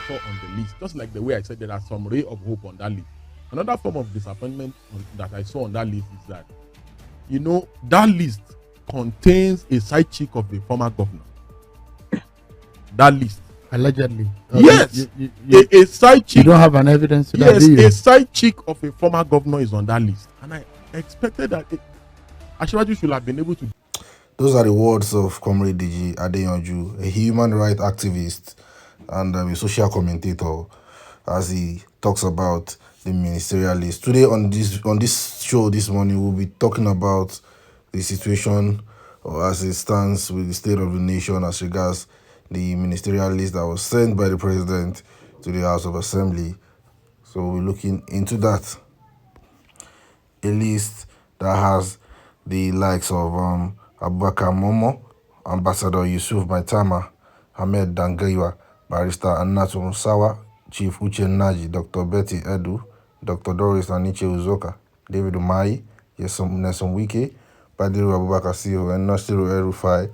saw on the list, just like the way I said there are some ray of hope on that list. Another form of disappointment that I saw on that list is that, that list contains a side chick of the former governor. That list. Allegedly. Yes. A side chick. You don't have an evidence to that, yes, a side chick of a former governor is on that list. And I expected that Asiwaju should have been able to. Those are the words of Comrade Deji Adeyanju, a human rights activist and a social commentator, as he talks about the ministerial list. Today on this show this morning, we'll be talking about the situation as it stands with the state of the nation as regards the ministerial list that was sent by the president to the House of Assembly. So we're looking into that. A list that has the likes of Abubakar Momo, Ambassador Yusuf Maitama, Ahmed Dangaiwa, Barrister Anatu Musawa, Chief Uche Naji, Dr. Betty Edu, Dr. Doris Aniche Uzoka, David Umahi, Nelson Wike, Badiru Abubakar Siho, and Nasiru El-Rufai,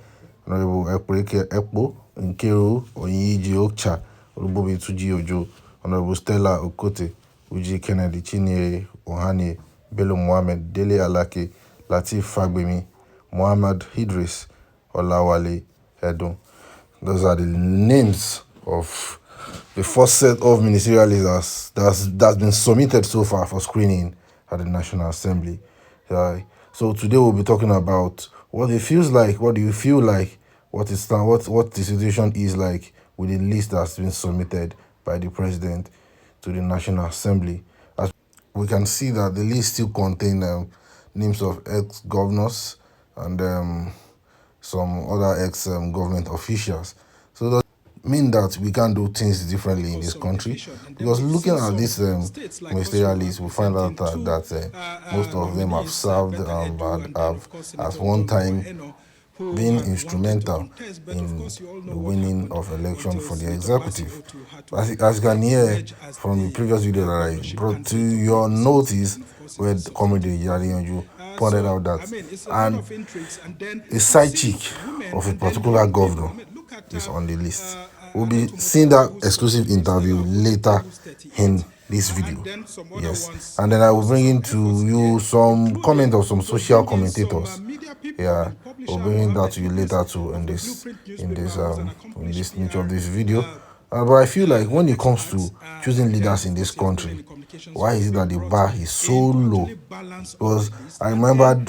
Honorable Ekweke Ekpo, Nkeru Onyiji Okcha, Olubomi Tuji Ojo, Honorable Stella Okote, Uji Kennedy Chinyere Ohane, Bello Mohammed, Dele Alake, Latif Fagbemi, Muhammad Idris, Olawale Edun. Those are the names of the first set of ministerial leaders that's been submitted so far for screening at the National Assembly. So today we'll be talking about what it feels like, what do you feel like, what the situation is like with the list that's been submitted by the president to the National Assembly. As we can see that the list still contains names of ex-governors and some other ex-government officials. So that mean that we can do things differently in this country, because looking at this ministerial list, we find out that most of them have served and have at one time been instrumental in the winning of election for the executive. As you can hear from the previous video that I brought to your notice, where Comrade Yariyanju pointed out that and a side chick of a particular governor is on the list. We'll be seeing that exclusive interview later in this video. Yes, and then I will bring into you some comment of some social commentators. Yeah, we'll bring that to you later too in this nature of this video. But I feel like when it comes to choosing leaders in this country, why is it that the bar is so low? Because I remember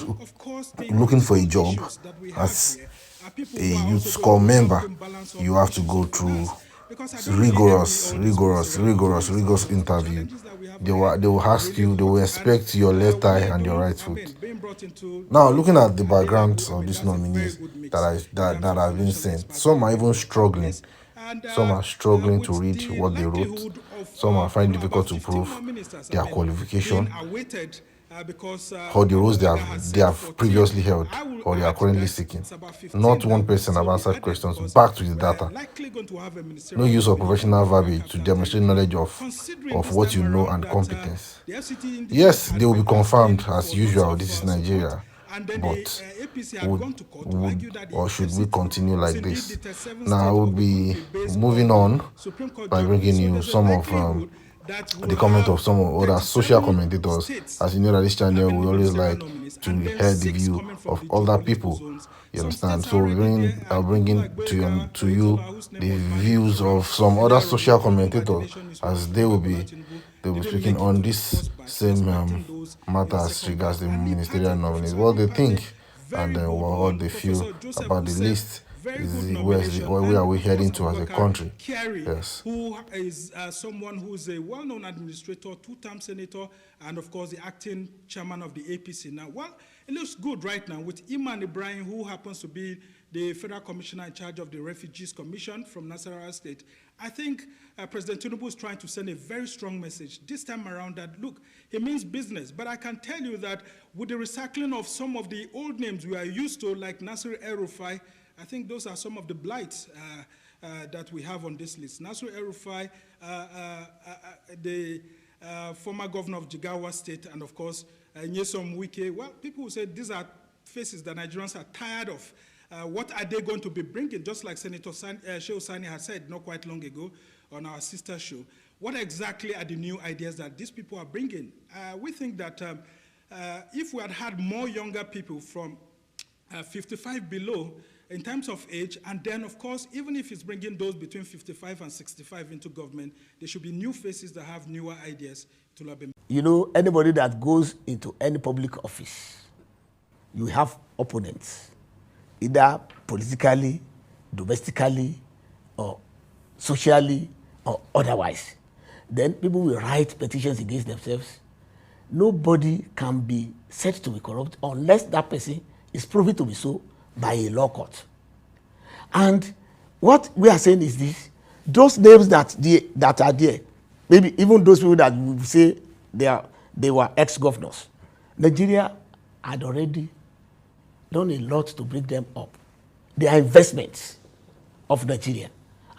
looking for a job as a youth corps member. You have to go through rigorous interview. They will ask you, they will inspect your left eye and your right foot. Now, looking at the backgrounds of these nominees that have been sent, some are even struggling. Some are struggling to read what they wrote. Some are finding it difficult to prove their qualification or the roles they have previously held or they are currently seeking. Not one person have answered questions back to the data. No use of professional verbiage to demonstrate knowledge of what you know and competence. Yes, they will be confirmed as usual. This is Nigeria. But or should we continue like this? Now I will be moving on by bringing you some of the comment of some other social commentators. As you know that this channel, we always like to hear the view of other people. You understand? So I'll bring in to you the views of some other social commentators, as they will be speaking on this same matter as regards the ministerial nominees, what they think and what they feel about the list. Where are we heading to as a country? Yes. Who is someone who is a well-known administrator, two-term senator, and of course the acting chairman of the APC. Now, well, it looks good right now with Iman Ibrahim, who happens to be the federal commissioner in charge of the Refugees Commission from Nasarawa State. I think President Tinubu is trying to send a very strong message this time around that, look, he means business. But I can tell you that with the recycling of some of the old names we are used to, like Nasir El-Rufai, I think those are some of the blights that we have on this list. Nasir El-Rufai, the former governor of Jigawa State, and of course, Nyesom Wike. Well, people will say these are faces that Nigerians are tired of. What are they going to be bringing? Just like Senator Shehu Sani has said not quite long ago on our sister show. What exactly are the new ideas that these people are bringing? We think that if we had more younger people from 55 below in terms of age, and then, of course, even if it's bringing those between 55 and 65 into government, there should be new faces that have newer ideas to lobby. You know, anybody that goes into any public office, you have opponents, either politically, domestically, or socially, or otherwise. Then people will write petitions against themselves. Nobody can be said to be corrupt unless that person is proven to be so by a law court. And what we are saying is this: those names that are there, maybe even those people that we say they were ex-governors, Nigeria had already done a lot to bring them up. They are investments of Nigeria,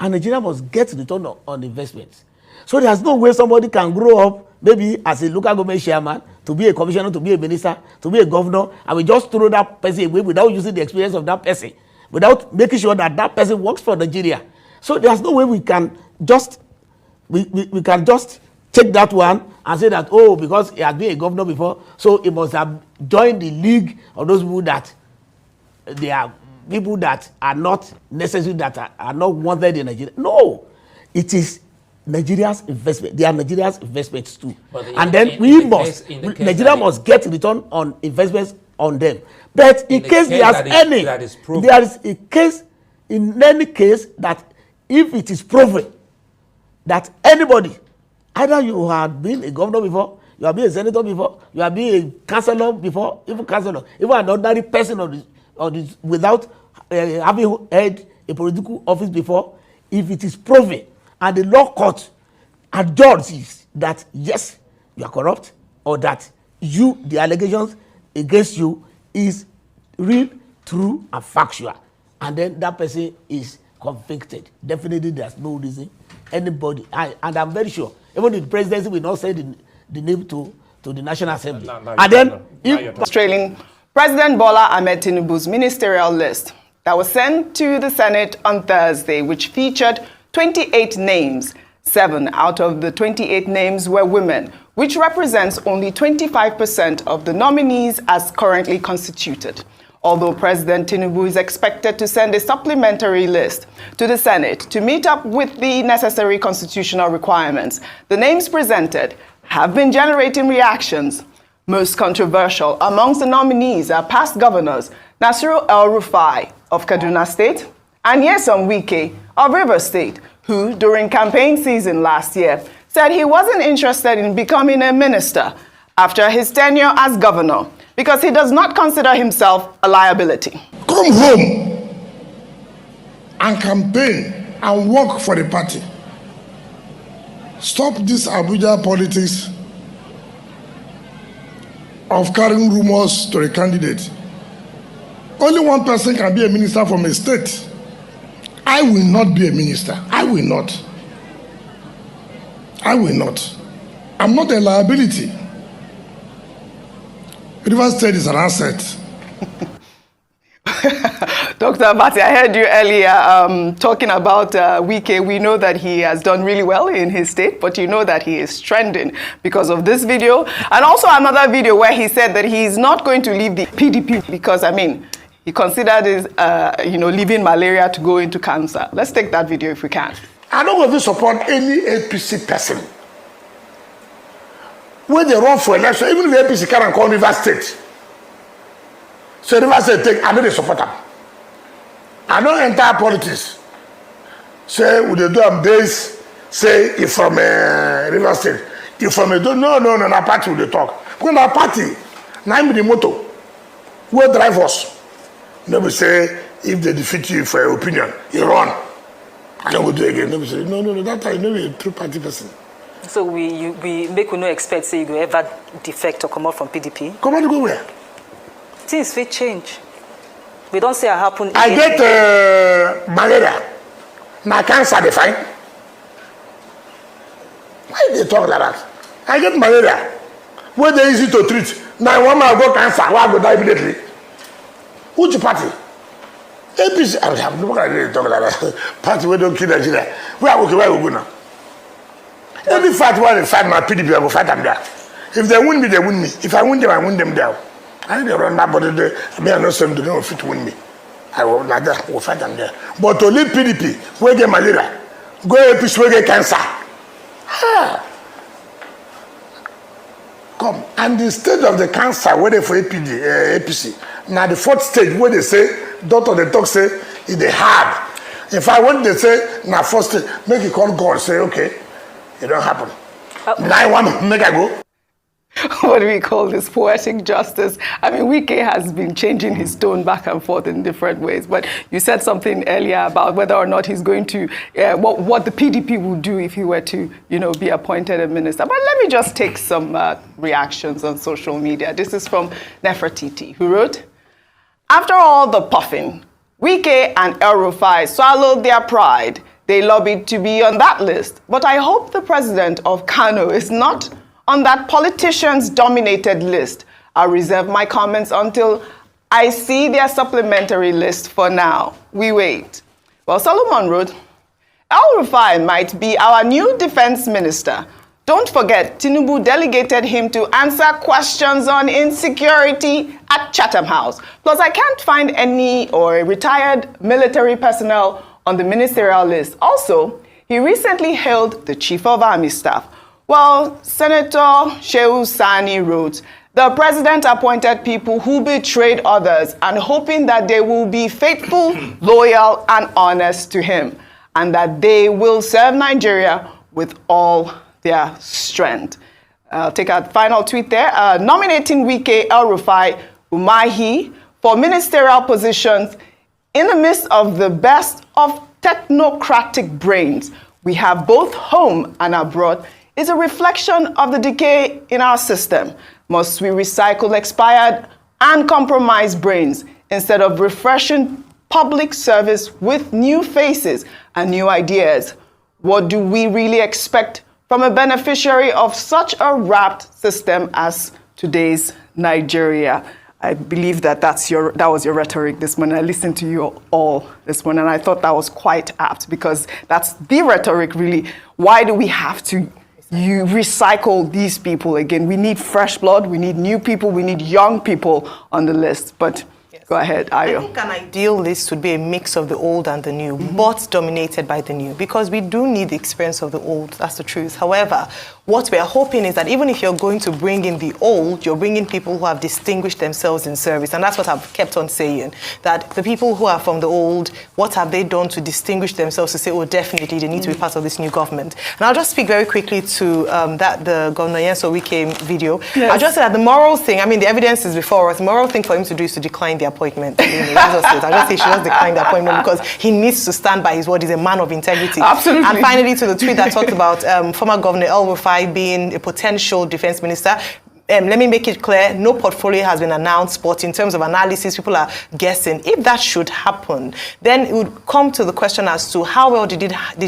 and Nigeria must get return on investments. So there's no way somebody can grow up maybe as a local government chairman, to be a commissioner, to be a minister, to be a governor, and we just throw that person away without using the experience of that person, without making sure that that person works for Nigeria. So there's no way we can just we can just take that one and say that, oh, because he has been a governor before, so he must have joined the league of those people that they are people that are not necessary, that are not wanted in Nigeria. No, it is Nigeria's investment. They are Nigeria's investments too. And then Nigeria must get return on investments on them. But in case there's any, there is a case, in any case, that if it is proven that anybody, either you have been a governor before, you have been a senator before, you have been a councillor before, even an ordinary person of this, without having held a political office before, if it is proven and the law court adjudges that yes, you are corrupt, or that the allegations against you is real, true, and factual, and then that person is convicted, definitely there's no reason anybody, and I'm very sure even the presidency will not say the name to the National Assembly. Australian President Bola Ahmed Tinubu's ministerial list that was sent to the Senate on Thursday, which featured 28 names. 7 out of the 28 names were women, which represents only 25% of the nominees as currently constituted. Although President Tinubu is expected to send a supplementary list to the Senate to meet up with the necessary constitutional requirements, the names presented have been generating reactions. Most controversial amongst the nominees are past governors Nasiru El-Rufai of Kaduna State and Nyesom Wike of Rivers State, who, during campaign season last year, said he wasn't interested in becoming a minister after his tenure as governor because he does not consider himself a liability. Come home and campaign and work for the party. Stop this Abuja politics of carrying rumors to a candidate. Only one person can be a minister from a state. I will not be a minister. I will not. I will not. I'm not a liability. Rivers State is an asset. Dr. Abati, I heard you earlier talking about Wike. We know that he has done really well in his state, but you know that he is trending because of this video. And also another video where he said that he's not going to leave the PDP because, I mean, he considered his, leaving malaria to go into cancer. Let's take that video if we can. I don't want to support any APC person. When they run for election, even if the APC can't call Rivers State. So Rivers State, I know they support them. I don't enter politics. Say, would they do them days? Say, if from Rivers State. If from a no, party will they talk. Because our party, name the motto. Who drive us? Nobody say, if they defeat you for your opinion, you run. I don't go do it again. Nobody say, no, that time, you know, you're a true party person. So we make we no expect say you go ever defect or come out from PDP? Come out to go where? Things will change. We don't say it happen. I get malaria. Now cancer they find. Why they talk like that? I get malaria. Where they easy to treat. Now one man go cancer, why go die immediately? Which party? APC, I have no idea talk like that. Party we don't kill Nigeria. Where we go now? Every fight where they fight my PDP, I go fight them there. If they win me, they win me. If I win them, I win them there. I need to run that body there. I mean, I know some don't fit to win me. I will like that. We'll fight them there. But to leave PDP, we get malaria. Go APC, we get cancer. Come. And the stage of the cancer, where they for APC. Now the fourth stage, where they say, doctor they talk say, it's the hard. If I want they say, now first stage, make it call God, say, okay, it don't happen. Now I want to make I go. What do we call this? Poetic justice. I mean, Wike has been changing his tone back and forth in different ways. But you said something earlier about whether or not he's going to, what the PDP would do if he were to, be appointed a minister. But let me just take some reactions on social media. This is from Nefertiti, who wrote, after all the puffing, Wike and El-Rufai swallowed their pride. They lobbied to be on that list. But I hope the president of Kano is not on that politicians-dominated list. I'll reserve my comments until I see their supplementary list for now. We wait. Well, Solomon wrote, El-Rufai might be our new defense minister. Don't forget, Tinubu delegated him to answer questions on insecurity at Chatham House. Plus, I can't find any or retired military personnel on the ministerial list. Also, he recently hailed the chief of army staff. Well, Senator Shehu Sani wrote, the president appointed people who betrayed others and hoping that they will be faithful, loyal, and honest to him, and that they will serve Nigeria with all their strength. I'll take a final tweet there. Nominating Wike, El-Rufai, Umahi for ministerial positions in the midst of the best of technocratic brains we have both home and abroad is a reflection of the decay in our system. Must we recycle expired and compromised brains instead of refreshing public service with new faces and new ideas? What do we really expect from a beneficiary of such a wrapped system as today's Nigeria? I believe that that was your rhetoric this morning. I listened to you all this morning, and I thought that was quite apt because that's the rhetoric, really. Why do we have to recycle these people again? We need fresh blood, we need new people, we need young people on the list. But go ahead, Ayo. I think an ideal list would be a mix of the old and the new, but dominated by the new, because we do need the experience of the old, that's the truth. However, what we're hoping is that even if you're going to bring in the old, you're bringing people who have distinguished themselves in service. And that's what I've kept on saying, that the people who are from the old, what have they done to distinguish themselves to say, oh, definitely they need to be part of this new government? And I'll just speak very quickly to the Governor Nyesom Wike video. Yes. I'll just say that the moral thing, I mean, the evidence is before us. The moral thing for him to do is to decline the appointment. I'll just say he should just decline the appointment because he needs to stand by his word. He's a man of integrity. Absolutely. And finally, to the tweet that talked about former Governor El-Rufai being a potential defense minister. Let me make it clear, no portfolio has been announced, but in terms of analysis, people are guessing. If that should happen, then it would come to the question as to how well did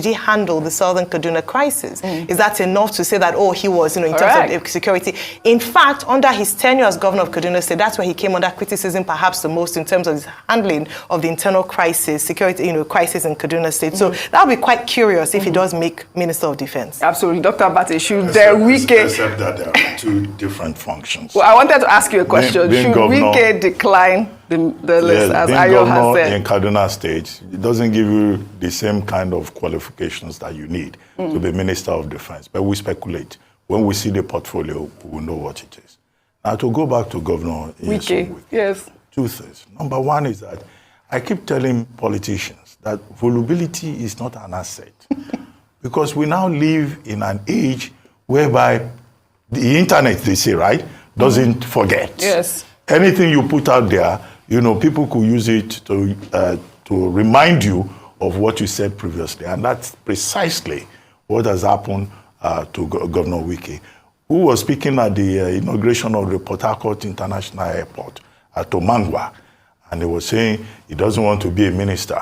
he handle the Southern Kaduna crisis? Is that enough to say that, oh, he was, in terms of security? In fact, under his tenure as governor of Kaduna State, that's where he came under criticism perhaps the most in terms of his handling of the internal crisis, security, crisis in Kaduna State. So that would be quite curious if he does make Minister of Defense. Absolutely. Dr. Bate, should except that there are two different functions. Well, I wanted to ask you a question. Being should governor, Wike decline the list, as being Ayo has governor said? in Kaduna State, it doesn't give you the same kind of qualifications that you need to be Minister of Defense. But we speculate. When we see the portfolio, we will know what it is. Now, to go back to Governor Wike, yes. Two things. Number one is that I keep telling politicians that vulnerability is not an asset. Because we now live in an age whereby the internet, they say, right, doesn't forget. Yes. Anything you put out there, people could use it to remind you of what you said previously. And that's precisely what has happened to Governor Wike, who was speaking at the inauguration of the Port Harcourt International Airport at Tomangwa. And he was saying he doesn't want to be a minister.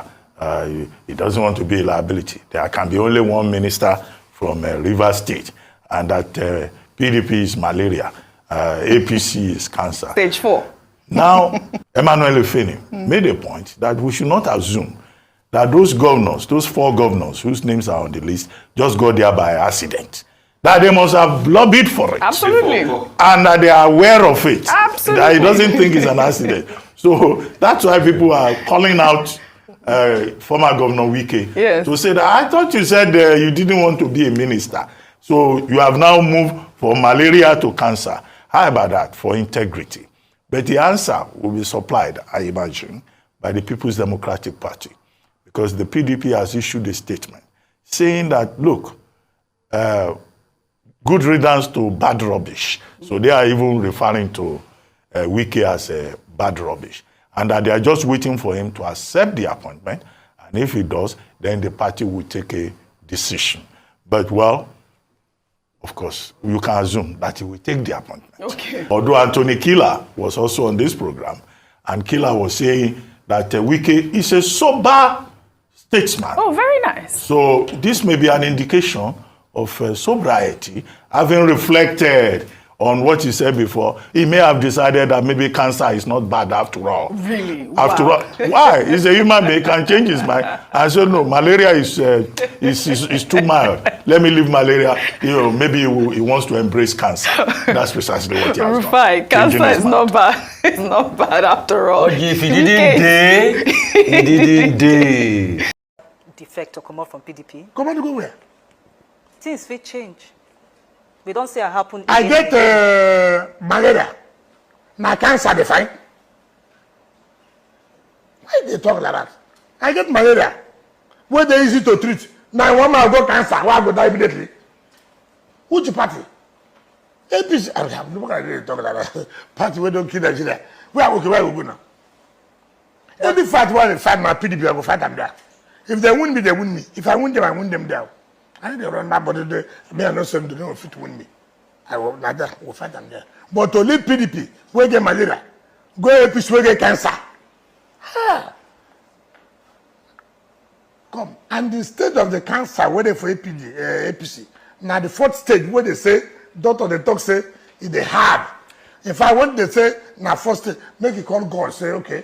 He doesn't want to be a liability. There can be only one minister from Rivers State, and that PDP is malaria, APC is cancer. Stage 4. Now, Emmanuel Efeni made a point that we should not assume that those governors, those 4 governors whose names are on the list, just got there by accident. That they must have lobbied for it. Absolutely. And that they are aware of it. Absolutely. That he doesn't think it's an accident. So that's why people are calling out former Governor Wike to say that, I thought you said you didn't want to be a minister. So you have now moved from malaria to cancer. How about that for integrity? But the answer will be supplied, I imagine, by the People's Democratic Party. Because the PDP has issued a statement saying that, look, good riddance to bad rubbish. So they are even referring to Wike as bad rubbish. And that they are just waiting for him to accept the appointment. And if he does, then the party will take a decision. But, well, of course, you can assume that he will take the appointment. Okay. Although Anthony Killer was also on this program, and Killer was saying that Wike is a sober statesman. Oh, very nice. So this may be an indication of sobriety, having reflected on what he said before. He may have decided that maybe cancer is not bad after all. Really? After all, why? He's a human being, can change his mind. I said, no, malaria is too mild. Let me leave malaria. Maybe he wants to embrace cancer. That's precisely what he has done. Fine. Cancer is not bad. It's not bad after all. Okay, if he didn't dare, he didn't dare. Defect or come out from PDP. Come on, go where? Things will change. We don't say it happen. I get malaria. My cancer, they fine. Why they talk like that? I get malaria. Where they easy to treat. Now one man got cancer. Why I go die immediately? Which party? APC. I'm not going to talk like that. Party we don't kill Nigeria. Where we go now? Any fight one, they fight my PDP, I go fight them there. If they win me, they win me. If I win them, I win them there. I need to run my body there. Me, I know some do not fit win me. I will like that. We'll fight them there. But to leave PDP, we get malaria. Go APC, we get cancer. Come. And the state of the cancer, where they for APC. Now the 4th stage, where they say, doctor they talk say, it they hard. If I want they say, now 4th stage, make it call God, say, okay,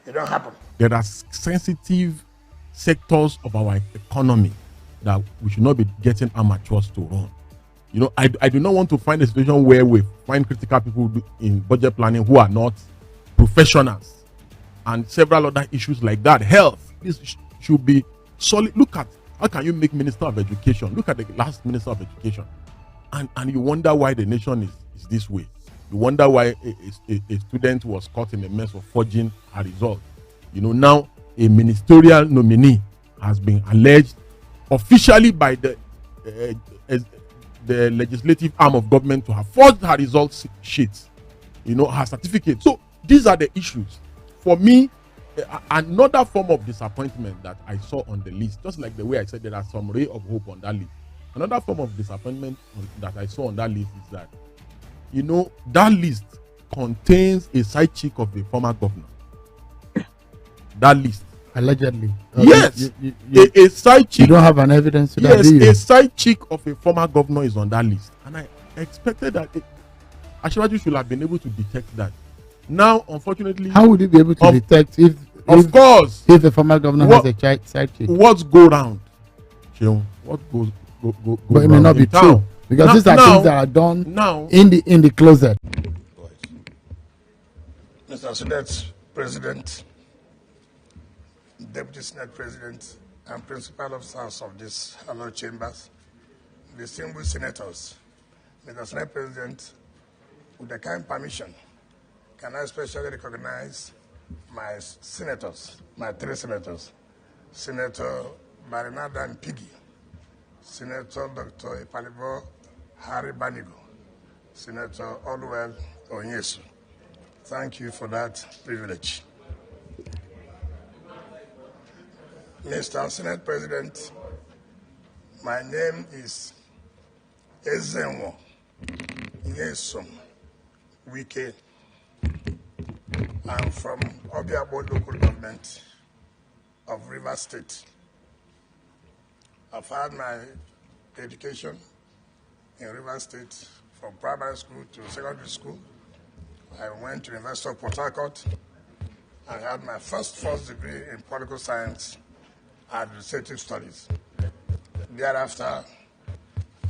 it don't happen. There are sensitive sectors of our economy that we should not be getting amateurs to run. I do not want to find a situation where we find critical people in budget planning who are not professionals, and several other issues like that. Health, this should be solid. Look at how can you make Minister of Education? Look at the last Minister of Education, and you wonder why the nation is this way. You wonder why a student was caught in a mess of forging her result. Now a ministerial nominee has been alleged officially by the legislative arm of government to have forged her results sheets, her certificate. So these are the issues. For me, another form of disappointment that I saw on the list, just like the way I said there are some ray of hope on that list. Another form of disappointment that I saw on that list is that, that list contains a side chick of a former governor. That list. Allegedly. Yes. A side chick. You don't have an evidence to that, yes, do you? a side chick of a former governor is on that list. And I expected that Ashwaju should have been able to detect that. Now, unfortunately... How would you be able to detect if the former governor has a side chick? What's go round? What goes go But it may not be true. Because these are things that are done in the closet. Mr. Senate President, Deputy Senate President, and Principal Officers of these hallowed chambers, distinguished senators, Mr. Senate President, with the kind permission, can I especially recognize my senators, my 3 senators, Senator Barinadan Piggy, Senator Dr. Ipalibo Harry Banigo, Senator Olwell Onyesu. Thank you for that privilege. Mr. Senate President, my name is Ezenwo Nyesom Wike. I'm from Obiabo local government of Rivers State. I've had my education in Rivers State from primary school to secondary school. I went to the University of Port Harcourt. I had my first degree in political science and administrative studies. Thereafter,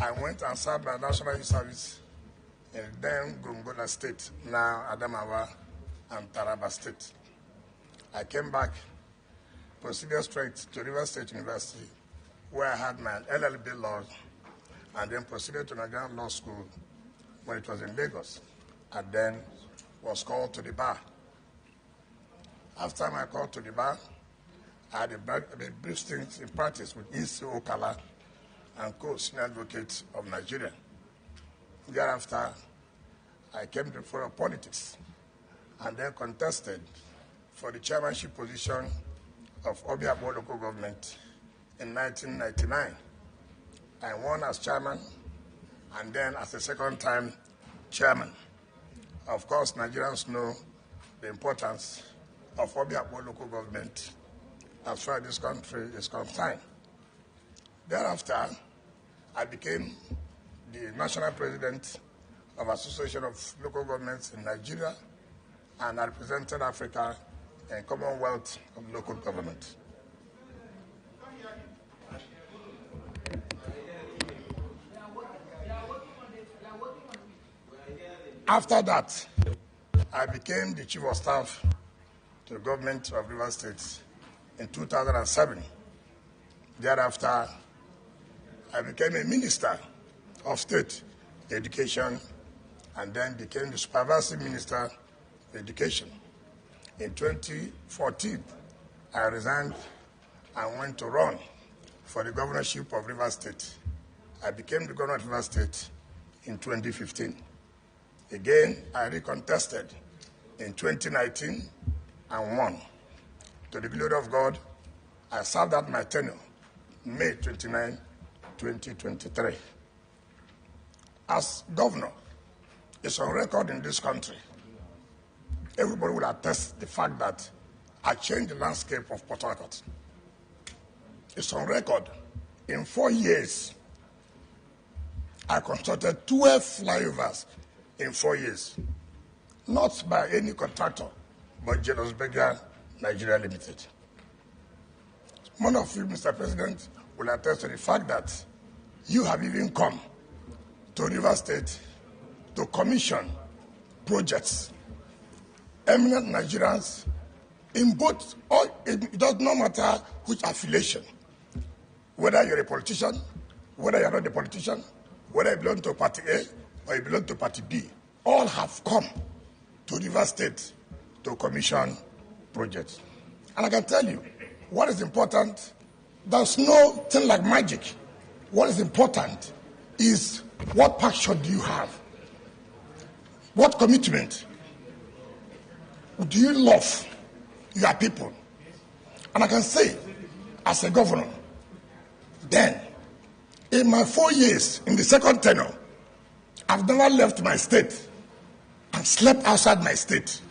I went and served my National Youth Service in then Gongola State, now Adamawa and Taraba State. I came back, proceeded straight to River State University, where I had my LLB law, and then proceeded to Nigerian Law School when it was in Lagos, and then was called to the bar. After my call to the bar, I had a brief stint in practice with E.C. Okala and co-senior advocate of Nigeria. Thereafter, I came to the fore of politics and then contested for the chairmanship position of Obiabo local government in 1999. I won as chairman and then as a second time chairman. Of course, Nigerians know the importance of Obiabo local government as far as this country is concerned. Thereafter, I became the national president of Association of Local Governments in Nigeria, and I represented Africa in Commonwealth of Local Government. After that, I became the chief of staff to the government of Rivers State in 2007. Thereafter, I became a minister of state education and then became the supervisory minister of education. In 2014, I resigned and went to run for the governorship of Rivers State. I became the governor of Rivers State in 2015. Again, I recontested in 2019 and won. To the glory of God, I served out my tenure May 29, 2023. As governor, it's on record in this country. Everybody will attest the fact that I changed the landscape of Port Harcourt. It's on record. In 4 years, I constructed 12 flyovers in 4 years. Not by any contractor, but Jealous Beggar Nigeria Limited. One of you, Mr. President, will attest to the fact that you have even come to Rivers State to commission projects. Eminent Nigerians in both, it does not matter which affiliation, whether you're a politician, whether you're not a politician, whether you belong to Party A or you belong to Party B, all have come to Rivers State to commission projects. And I can tell you, what is important, there's no thing like magic. What is important is what passion do you have? What commitment do you love your people? And I can say, as a governor, then, in my 4 years, in the second tenure, I've never left my state and slept outside my state.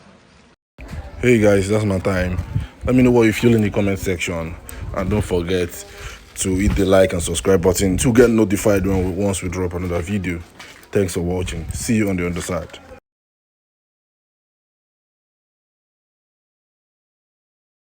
Hey guys, that's my time. Let me know what you feel in the comment section, and don't forget to hit the like and subscribe button to get notified once we drop another video. Thanks for watching. See you on the other side.